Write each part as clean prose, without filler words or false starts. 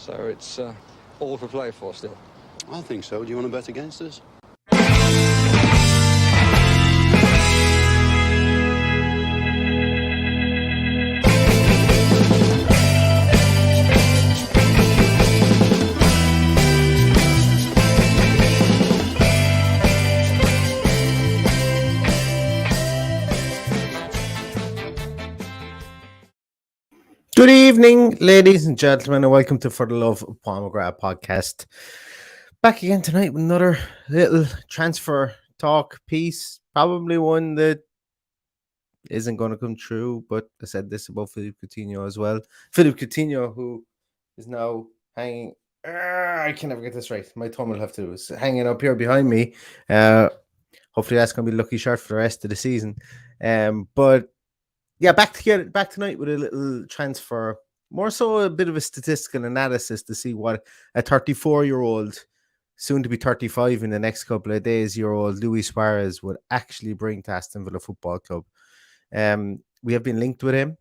So it's all to play for still. I think so. Do you want to bet against us? Good evening, ladies and gentlemen, and welcome to For the Love of Pomegranate podcast. Back again tonight with another little transfer talk piece. Probably one that isn't going to come true, but I said this about Philippe Coutinho as well. Philippe Coutinho, who is now hanging. I can never get this right. My thumb will have to. It's hanging up here behind me. Hopefully, that's going to be lucky shot for the rest of the season. But yeah, back tonight with a little transfer, more so a bit of a statistical analysis to see what a 34-year-old, soon to be 35 in the next couple of days, year old Luis Suarez would actually bring to Aston Villa Football Club. We have been linked with him.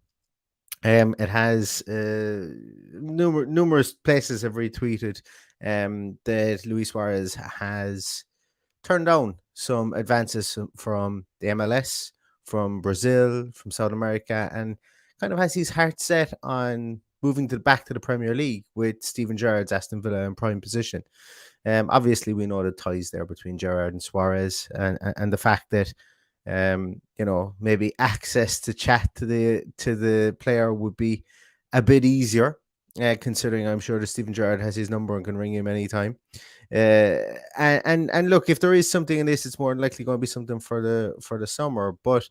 It has numerous places have retweeted that Luis Suarez has turned down some advances from the MLS, from Brazil, from South America, and kind of has his heart set on moving back to the Premier League with Steven Gerrard's Aston Villa in prime position. Obviously, we know the ties there between Gerrard and Suarez, and the fact that maybe access to chat to the player would be a bit easier, considering I'm sure that Steven Gerrard has his number and can ring him anytime. And look, if there is something in this, it's more likely going to be something for the summer. But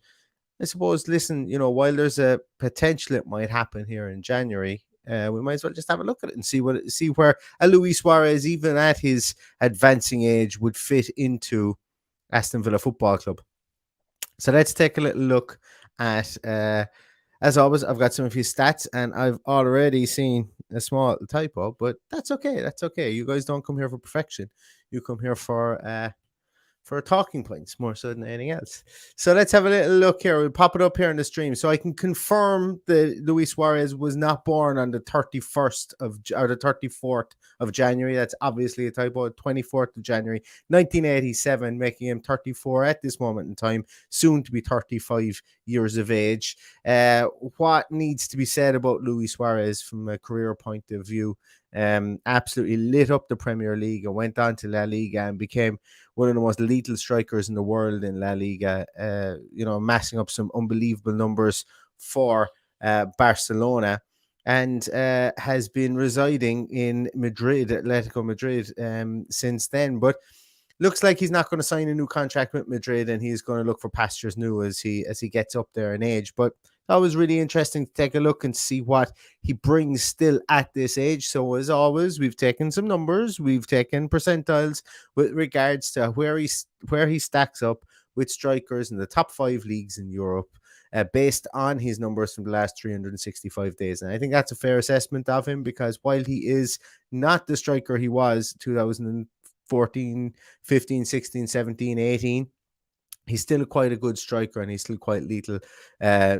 I suppose, listen, while there's a potential it might happen here in January, we might as well just have a look at it and see where a Luis Suarez, even at his advancing age, would fit into Aston Villa Football Club. So let's take a little look at, as always, I've got some of his stats, and I've already seen a small typo, but that's okay. That's okay. You guys don't come here for perfection. You come here for talking points more so than anything else. So let's have a little look here. We'll pop it up here in the stream. So I can confirm that Luis Suarez was not born on the 31st or the 34th of January. That's obviously a typo. 24th of January, 1987, making him 34 at this moment in time, soon to be 35 years of age. What needs to be said about Luis Suarez from a career point of view? Absolutely lit up the Premier League and went on to La Liga and became one of the most lethal strikers in the world in La Liga, amassing up some unbelievable numbers for Barcelona, and has been residing in Madrid, Atletico Madrid, since then. But looks like he's not going to sign a new contract with Madrid, and he's going to look for pastures new as he gets up there in age. But that was really interesting to take a look and see what he brings still at this age. So as always, we've taken some numbers, we've taken percentiles with regards to where he stacks up with strikers in the top 5 leagues in Europe, based on his numbers from the last 365 days. And I think that's a fair assessment of him, because while he is not the striker he was 2014, 15, 16, 17, 18, he's still quite a good striker, and he's still quite lethal,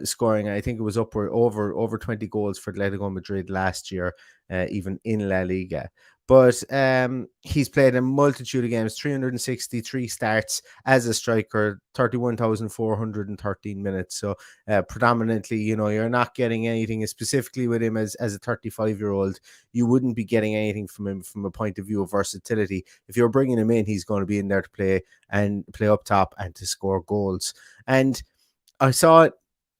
scoring. I think it was over 20 goals for Atletico Madrid last year, even in La Liga. But he's played a multitude of games, 363 starts as a striker, 31,413 minutes. So predominantly, you're not getting anything specifically with him as a 35-year-old. You wouldn't be getting anything from him from a point of view of versatility. If you're bringing him in, he's going to be in there to play up top and to score goals. And I saw it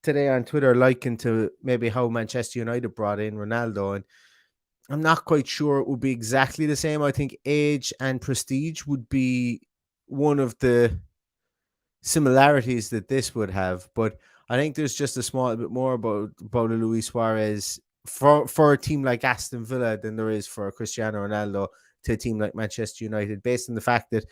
today on Twitter likened to maybe how Manchester United brought in Ronaldo, and I'm not quite sure it would be exactly the same. I think age and prestige would be one of the similarities that this would have, but I think there's just a small bit more about Luis Suarez for a team like Aston Villa than there is for Cristiano Ronaldo to a team like Manchester United, based on the fact that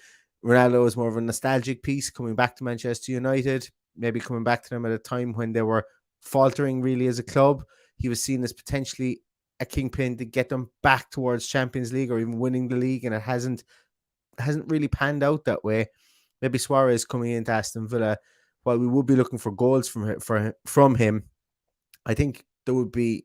Ronaldo is more of a nostalgic piece coming back to Manchester United, maybe coming back to them at a time when they were faltering really as a club. He was seen as potentially a kingpin to get them back towards Champions League or even winning the league, and it hasn't really panned out that way. Maybe Suarez coming into Aston Villa, while we would be looking for goals from him, I think there would be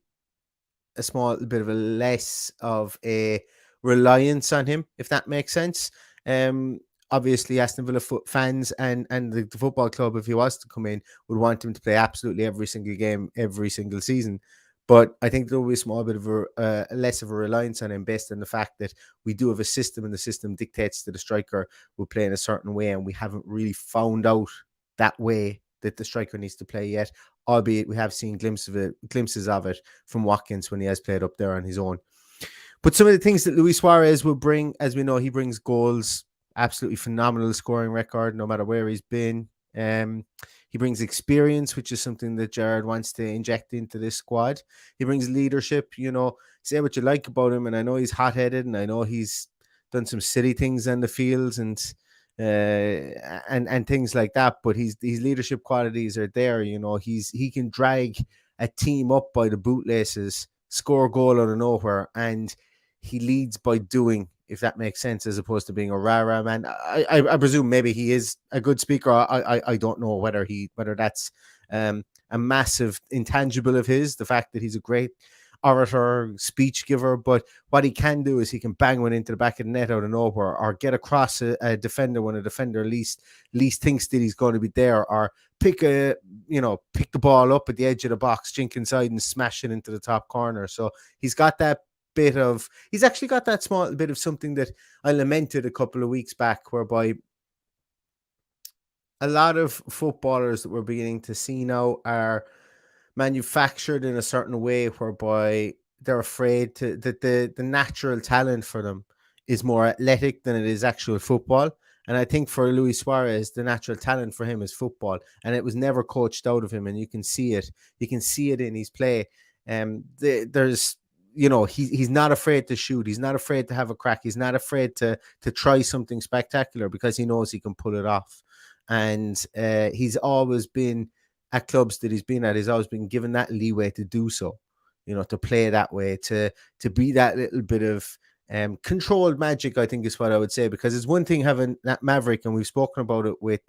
a small bit of a less of a reliance on him, if that makes sense. Um, Obviously, Aston Villa fans and the football club, if he was to come in, would want him to play absolutely every single game, every single season. But I think there will be a small bit of a less of a reliance on him based on the fact that we do have a system, and the system dictates that the striker will play in a certain way, and we haven't really found out that way that the striker needs to play yet. Albeit we have seen glimpses of it from Watkins when he has played up there on his own. But some of the things that Luis Suarez will bring, as we know, he brings goals, absolutely phenomenal scoring record, no matter where he's been. He brings experience, which is something that Gerrard wants to inject into this squad. He brings leadership, say what you like about him. And I know he's hot headed, and I know he's done some silly things on the fields and things like that. But his leadership qualities are there. He can drag a team up by the bootlaces, score a goal out of nowhere, and he leads by doing, if that makes sense, as opposed to being a rah-rah man. I presume maybe he is a good speaker. I don't know whether that's a massive intangible of his, the fact that he's a great orator, speech giver, but what he can do is he can bang one into the back of the net out of nowhere, or get across a defender when a defender least thinks that he's going to be there, or pick the ball up at the edge of the box, jink inside and smash it into the top corner. So he's got that he's actually got that small bit of something that I lamented a couple of weeks back, whereby a lot of footballers that we're beginning to see now are manufactured in a certain way, whereby they're afraid that the natural talent for them is more athletic than it is actual football. And I think for Luis Suarez, the natural talent for him is football, and it was never coached out of him. And you can see it. You can see it in his play. There's he's not afraid to shoot. He's not afraid to have a crack. He's not afraid to try something spectacular, because he knows he can pull it off. And he's always been at clubs that he's been at. He's always been given that leeway to do so, to play that way, to be that little bit of controlled magic, I think is what I would say. Because it's one thing having that maverick, and we've spoken about it with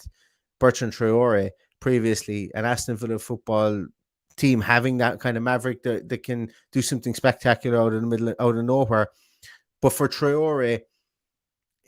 Bertrand Traore previously, an Aston Villa football team having that kind of maverick that can do something spectacular out of nowhere. But for Traore,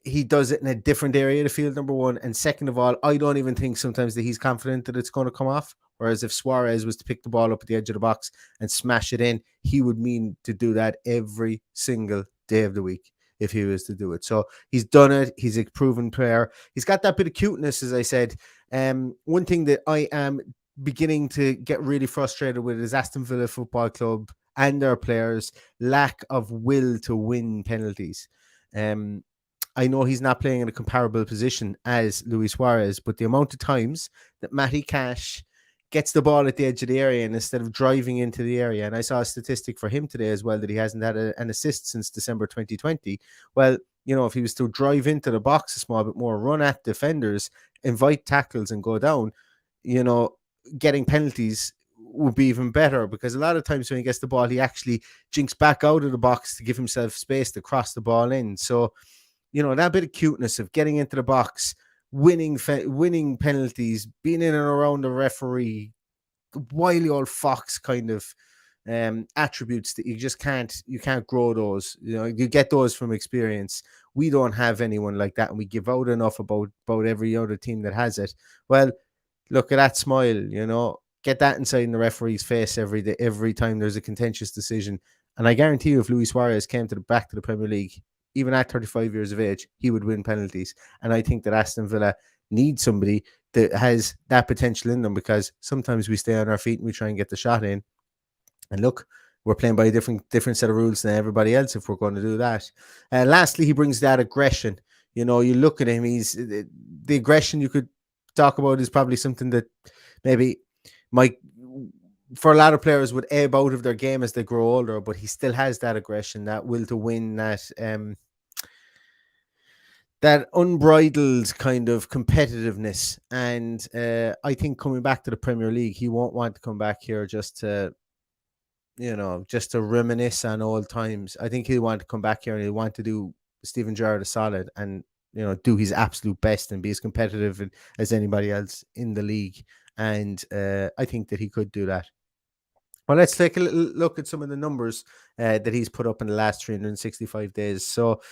he does it in a different area of the field, number one. And second of all, I don't even think sometimes that he's confident that it's going to come off. Whereas if Suarez was to pick the ball up at the edge of the box and smash it in, he would mean to do that every single day of the week if he was to do it. So he's done it. He's a proven player. He's got that bit of cuteness, as I said. One thing that I am beginning to get really frustrated with is Aston Villa Football Club and their players' lack of will to win penalties. I know he's not playing in a comparable position as Luis Suarez, but the amount of times that Matty Cash gets the ball at the edge of the area, and instead of driving into the area, and I saw a statistic for him today as well, that he hasn't had an assist since December 2020. Well, if he was to drive into the box a small bit more, run at defenders, invite tackles and go down, getting penalties would be even better, because a lot of times when he gets the ball, he actually jinks back out of the box to give himself space to cross the ball in. So, that bit of cuteness of getting into the box, winning penalties, being in and around the referee, wily old fox kind of attributes that you can't grow those. You get those from experience. We don't have anyone like that, and we give out enough about every other team that has it. Well, look at that smile, get that inside in the referee's face every day, every time there's a contentious decision. And I guarantee you, if Luis Suarez came back to the Premier League, even at 35 years of age, he would win penalties. And I think that Aston Villa needs somebody that has that potential in them, because sometimes we stay on our feet and we try and get the shot in. And look, we're playing by a different set of rules than everybody else if we're going to do that. Lastly, he brings that aggression. You look at him, the aggression you could talk about is probably something that maybe might, for a lot of players, would ebb out of their game as they grow older, but he still has that aggression, that will to win, that unbridled kind of competitiveness. And I think coming back to the Premier League, he won't want to come back here just to reminisce on old times. I think he'll want to come back here and he'll want to do Steven Gerrard a solid and, do his absolute best and be as competitive as anybody else in the league. And I think that he could do that. Well, let's take a little look at some of the numbers that he's put up in the last 365 days. So,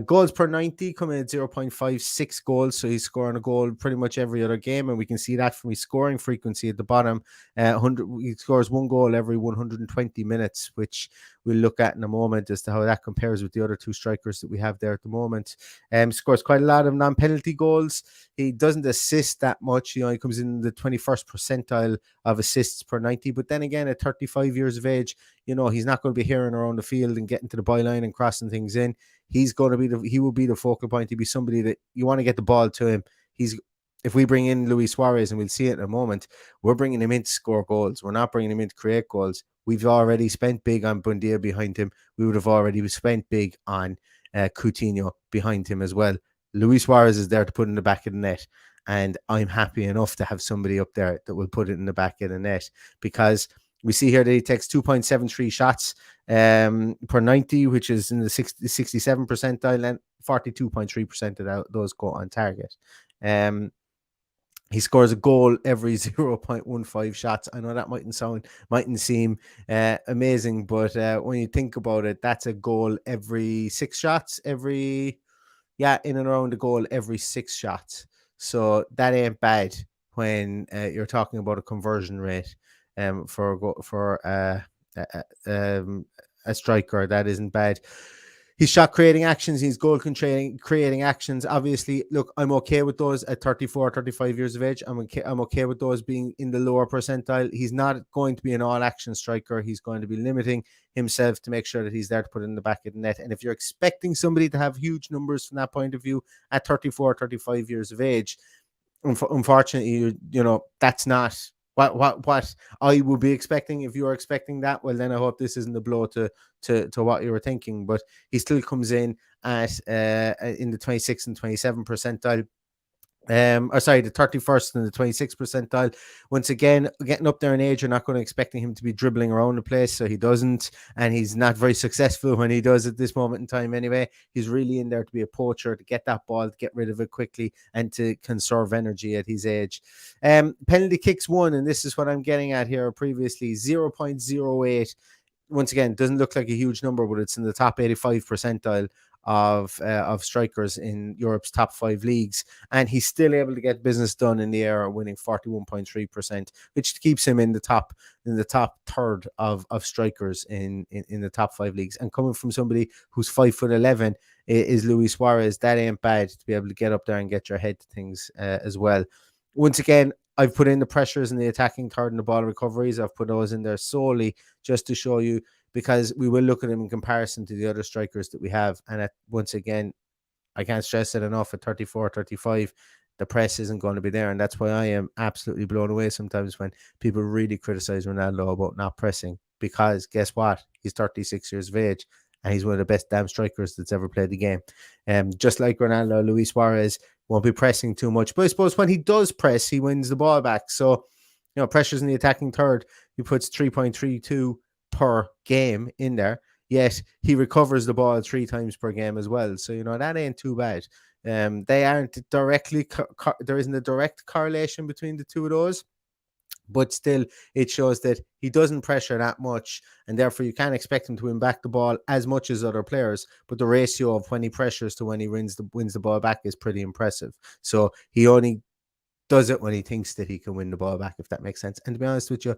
goals per 90 coming at 0.56 goals. So, he's scoring a goal pretty much every other game. And we can see that from his scoring frequency at the bottom. He scores one goal every 120 minutes, which we'll look at in a moment as to how that compares with the other two strikers that we have there at the moment. Scores quite a lot of non-penalty goals. He doesn't assist that much. He comes in the 21st percentile of assists per 90. But then again, at 35 years of age, he's not going to be hearing around the field and getting to the byline and crossing things in. He will be the focal point. He'll be somebody that you want to get the ball to him. If we bring in Luis Suarez, and we'll see it in a moment, we're bringing him in to score goals. We're not bringing him in to create goals. We've already spent big on Buendia behind him. We would have already spent big on Coutinho behind him as well. Luis Suarez is there to put in the back of the net. And I'm happy enough to have somebody up there that will put it in the back of the net, because we see here that he takes 2.73 shots per 90, which is in the 67 percentile, and 42.3% of those go on target. He scores a goal every 0.15 shots. I know that mightn't seem amazing, but when you think about it, that's a goal every 6 shots, in and around the goal every 6 shots. So that ain't bad when you're talking about a conversion rate for a striker. That isn't bad. He's shot creating actions, he's goal creating actions. Obviously, look, I'm okay with those at 34, 35 years of age. I'm okay with those being in the lower percentile. He's not going to be an all-action striker. He's going to be limiting himself to make sure that he's there to put it in the back of the net. And if you're expecting somebody to have huge numbers from that point of view at 34, 35 years of age, unfortunately, that's not what I would be expecting. If you are expecting that, well, then I hope this isn't a blow to what you were thinking. But he still comes in at in the 26th and 27th percentile. The 31st and the 26th percentile. Once again, getting up there in age, you're not going to expecting him to be dribbling around the place, so he doesn't, and he's not very successful when he does at this moment in time anyway. He's really in there to be a poacher, to get that ball, to get rid of it quickly, and to conserve energy at his age. Penalty kicks won, and this is what I'm getting at here previously, 0.08. Once again, doesn't look like a huge number, but it's in the top 85 percentile of strikers in Europe's top 5 leagues, and he's still able to get business done in the air, winning 41.3%, which keeps him in the top third of strikers in the top 5 leagues. And coming from somebody who's 5'11" is Luis Suarez, that ain't bad to be able to get up there and get your head to things as well. Once again, I've put in the pressures in the attacking third and the ball recoveries. I've put those in there solely just to show you, because we will look at them in comparison to the other strikers that we have. And once again, I can't stress it enough, at 34, 35, the press isn't going to be there. And that's why I am absolutely blown away sometimes when people really criticize Ronaldo about not pressing, because guess what? He's 36 years of age and he's one of the best damn strikers that's ever played the game. Just like Ronaldo, Luis Suarez won't be pressing too much. But I suppose when he does press, he wins the ball back. So, pressures in the attacking third, he puts 3.32 per game in there, yet he recovers the ball 3 times per game as well. So, that ain't too bad. They aren't directly, there isn't a direct correlation between the two of those, but still it shows that he doesn't pressure that much, and therefore you can't expect him to win back the ball as much as other players, but the ratio of when he pressures to when he wins the ball back is pretty impressive. So he only does it when he thinks that he can win the ball back, if that makes sense. And to be honest with you,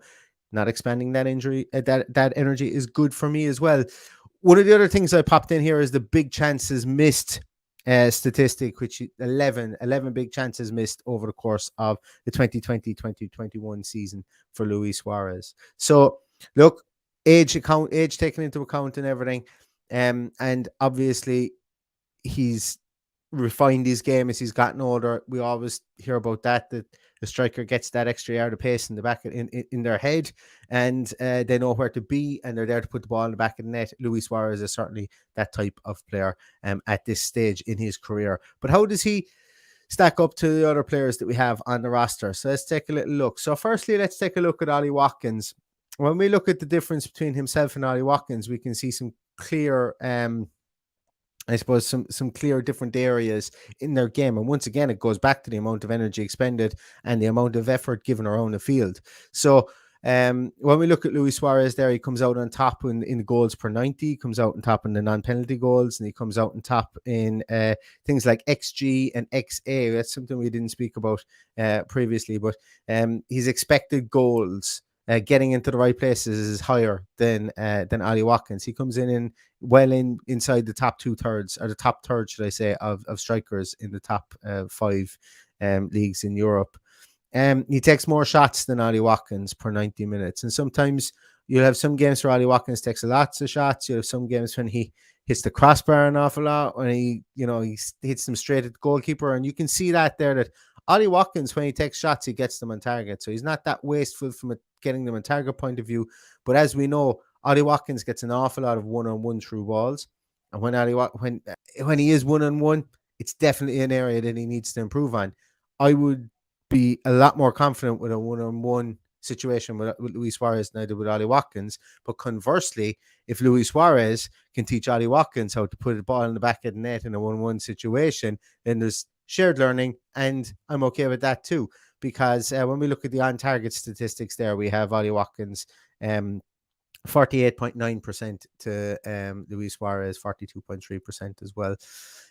not expanding that energy is good for me as well. One of the other things I popped in here is the big chances missed statistic, which 11 big chances missed over the course of the 2020-2021 season for Luis Suarez. So look, age taken into account and everything, and obviously he's refined his game as he's gotten older. We always hear about that the striker gets that extra yard of pace in the back in their head, and they know where to be, and they're there to put the ball in the back of the net. Luis Suarez is certainly that type of player at this stage in his career. But how does he stack up to the other players that we have on the roster? So let's take a little look. So firstly, let's take a look at Ollie Watkins. When we look at the difference between himself and Ollie Watkins, we can see some clear I suppose some clear different areas in their game. And once again, it goes back to the amount of energy expended and the amount of effort given around the field. So When we look at Luis Suarez there, he comes out on top in the goals per 90, he comes out on top in the non-penalty goals, and he comes out on top in things like XG and XA. That's something we didn't speak about previously, but his expected goals getting into the right places is higher than Ollie Watkins. He comes in well inside the top 2/3, or the top third, should I say, of strikers in the top 5 leagues in Europe. He takes more shots than Ollie Watkins per 90 minutes. And sometimes you'll have some games where Ollie Watkins takes lots of shots. You have some games when he hits the crossbar an awful lot, when he hits them straight at the goalkeeper. And you can see that there, that Ollie Watkins, when he takes shots, he gets them on target. So he's not that wasteful from getting them on target point of view. But as we know, Ollie Watkins gets an awful lot of one-on-one through balls. And when he is one-on-one, it's definitely an area that he needs to improve on. I would be a lot more confident with a one-on-one situation with Luis Suarez than I did with Ollie Watkins. But conversely, if Luis Suarez can teach Ollie Watkins how to put a ball in the back of the net in a 1-1 situation, then there's shared learning, and I'm okay with that too. Because when we look at the on-target statistics there, we have Ollie Watkins 48.9% to Luis Suarez 42.3% as well.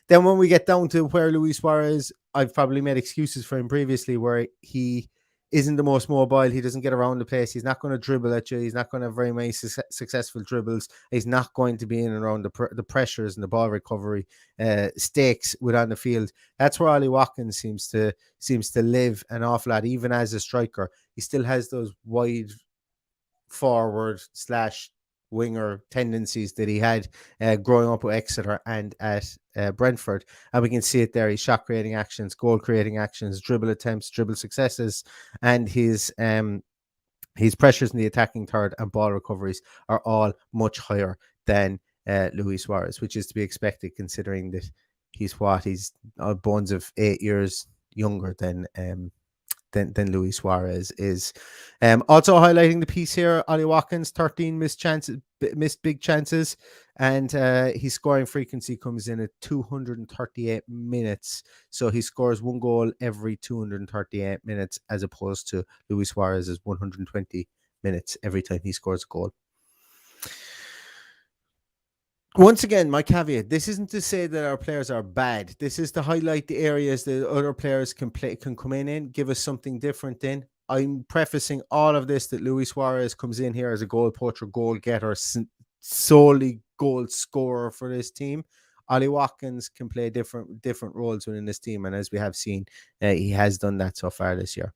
Then when we get down to where Luis Suarez, I've probably made excuses for him previously, where he isn't the most mobile. He doesn't get around the place. He's not going to dribble at you. He's not going to have very many successful dribbles. He's not going to be in and around the pressures and the ball recovery stakes within the field. That's where Ollie Watkins seems to live an awful lot. Even as a striker, he still has those wide forward / winger tendencies that he had growing up with Exeter and at Brentford, and we can see it there. His shot creating actions, goal creating actions, dribble attempts, dribble successes, and his pressures in the attacking third and ball recoveries are all much higher than Luis Suarez, which is to be expected considering that he's bones of 8 years younger than Luis Suarez is. Also highlighting the piece here, Ollie Watkins, 13 missed big chances, and his scoring frequency comes in at 238 minutes. So he scores 1 goal every 238 minutes, as opposed to Luis Suarez's 120 minutes every time he scores a goal. Once again, my caveat, this isn't to say that our players are bad. This is to highlight the areas that other players can come in, give us something different in. I'm prefacing all of this that Luis Suarez comes in here as a goal poacher, goal getter, solely goal scorer for this team. Ollie Watkins can play different roles within this team, and as we have seen, he has done that so far this year.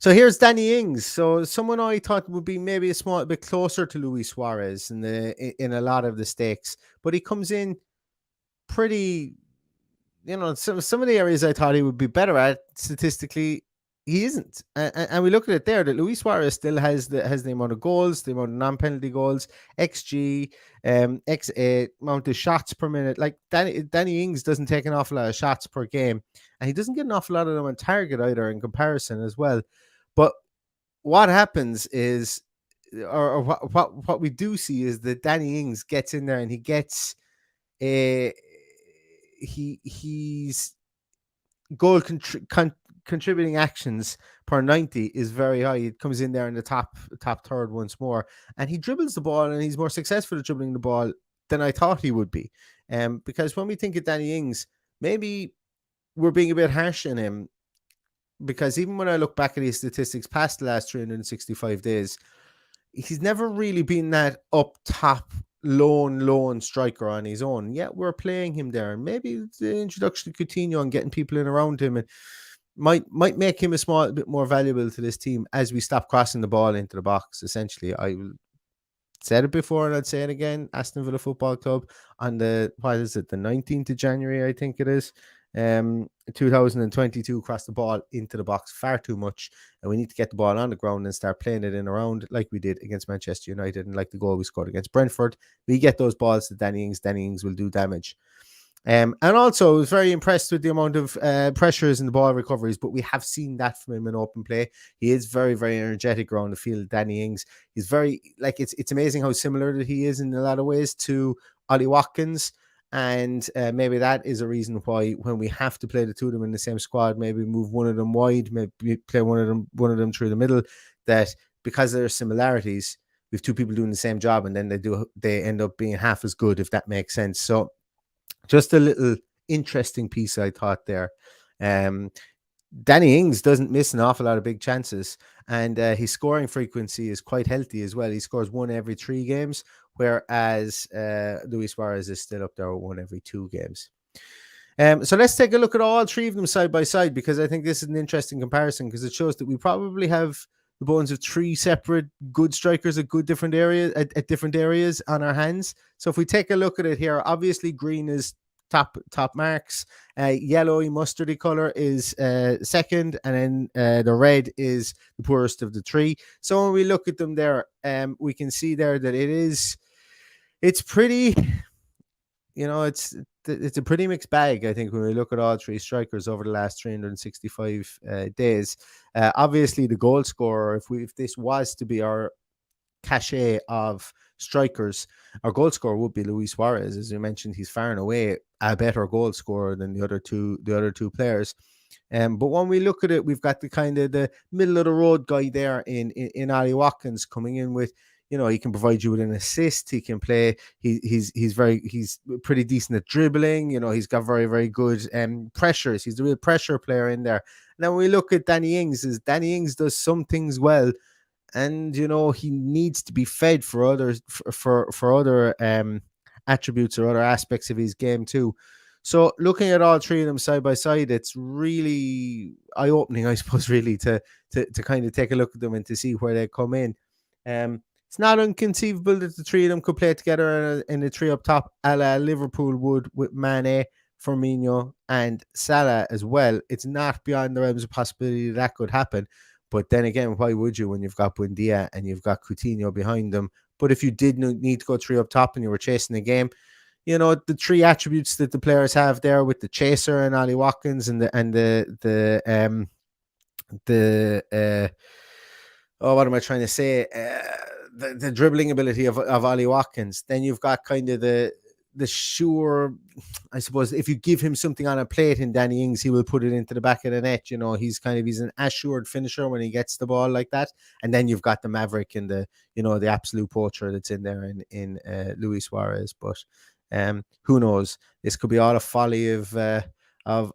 So here's Danny Ings. So someone I thought would be maybe a small bit closer to Luis Suarez in a lot of the stakes, but he comes in pretty, some of the areas I thought he would be better at statistically, he isn't. And we look at it there that Luis Suarez still has the amount of goals, the amount of non-penalty goals, XG, XA, amount of shots per minute. Like Danny Ings doesn't take an awful lot of shots per game, and he doesn't get an awful lot of them on target either in comparison as well. But what happens is, or what we do see is that Danny Ings gets in there and he gets he's goal contributing actions per 90 is very high. It comes in there in the top third once more, and he dribbles the ball, and he's more successful at dribbling the ball than I thought he would be. Because when we think of Danny Ings, maybe we're being a bit harsh on him, because even when I look back at his statistics past the last 365 days, he's never really been that up top lone striker on his own. Yet we're playing him there, and maybe the introduction to Coutinho and getting people in around him and might make him a small bit more valuable to this team as we stop crossing the ball into the box. Essentially, I said it before and I'd say it again. Aston Villa Football Club on the 19th of January, I think it is, 2022, crossed the ball into the box far too much, and we need to get the ball on the ground and start playing it in around like we did against Manchester United and like the goal we scored against Brentford. We get those balls to Danny Ings will do damage. And also, I was very impressed with the amount of pressures in the ball recoveries, but we have seen that from him in open play. He is very, very energetic around the field. Danny Ings, he's very, it's amazing how similar that he is in a lot of ways to Ollie Watkins. And maybe that is a reason why when we have to play the two of them in the same squad, maybe move one of them wide, maybe play one of them through the middle, that because there are similarities, we have two people doing the same job, and then they end up being half as good, if that makes sense. So just a little interesting piece I thought there. Danny Ings doesn't miss an awful lot of big chances, and his scoring frequency is quite healthy as well. He scores one every 3 games, whereas Luis Suarez is still up there with one every 2 games. So let's take a look at all 3 of them side by side, because I think this is an interesting comparison, because it shows that we probably have the bones of 3 separate good strikers at different areas on our hands. So if we take a look at it here, obviously green is top marks, yellowy mustardy color is second, and then the red is the poorest of the 3. So when we look at them there, we can see there that it's pretty, it's a pretty mixed bag, I think, when we look at all 3 strikers over the last 365 days. Obviously the goal scorer, if this was to be our cachet of strikers, our goal scorer would be Luis Suarez. As you mentioned, he's far and away a better goal scorer than the other two players. But when we look at it, we've got the kind of the middle of the road guy there in Ollie Watkins, coming in with, he can provide you with an assist. He can play. He's pretty decent at dribbling. He's got very, very good pressures. He's the real pressure player in there. Now when we look at Danny Ings, Danny Ings does some things well, and he needs to be fed for others for other attributes or other aspects of his game too. So looking at all 3 of them side by side, it's really eye-opening, I suppose, really to kind of take a look at them and to see where they come in. It's not inconceivable that the 3 of them could play together in the 3 up top, a la Liverpool would, with Mane, Firmino and Salah as well. It's not beyond the realms of possibility that could happen. But then again, why would you when you've got Buendia and you've got Coutinho behind them? But if you did need to go 3 up top and you were chasing the game, the 3 attributes that the players have there with the chaser and Ollie Watkins and what am I trying to say? The dribbling ability of Ollie Watkins. Then you've got kind of the sure, I suppose, if you give him something on a plate in Danny Ings, he will put it into the back of the net. He's an assured finisher when he gets the ball like that. And then you've got the maverick and the absolute poacher that's in there in Luis Suarez. But who knows? This could be all a folly of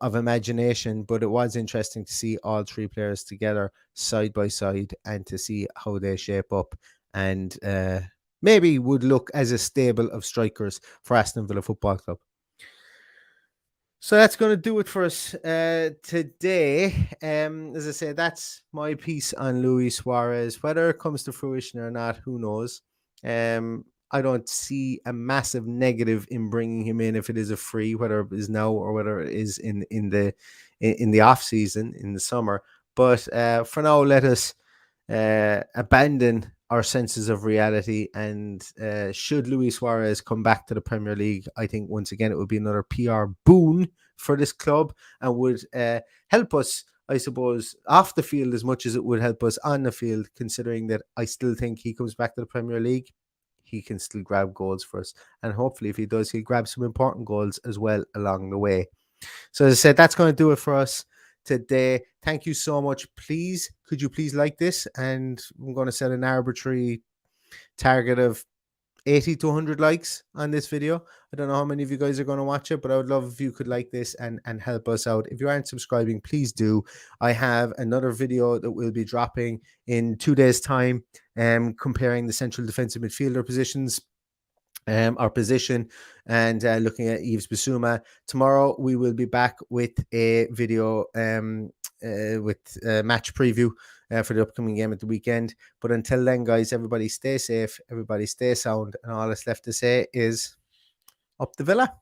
imagination, but it was interesting to see all 3 players together side by side and to see how they shape up and maybe would look as a stable of strikers for Aston Villa Football Club. So that's going to do it for us today. As I said, that's my piece on Luis Suarez. Whether it comes to fruition or not, who knows? I don't see a massive negative in bringing him in if it is a free, whether it is now or whether it is in the off season in the summer. But for now, let us abandon our senses of reality, and should Luis Suarez come back to the Premier League, I think once again it would be another PR boon for this club and would help us, I suppose, off the field as much as it would help us on the field, considering that I still think he comes back to the Premier League, he can still grab goals for us, and hopefully if he does, he'll grab some important goals as well along the way. So as I said, that's going to do it for us today. Thank you so much. Could you please like this? And I'm going to set an arbitrary target of 80 to 100 likes on this video. I don't know how many of you guys are going to watch it, but I would love if you could like this and help us out. If you aren't subscribing, please do. I have another video that will be dropping in 2 days' time, comparing the central defensive midfielder positions, our position, and looking at Yves Bissouma. Tomorrow we will be back with a video with a match preview for the upcoming game at the weekend. But until then, guys, everybody stay safe, everybody stay sound, and all that's left to say is up the Villa.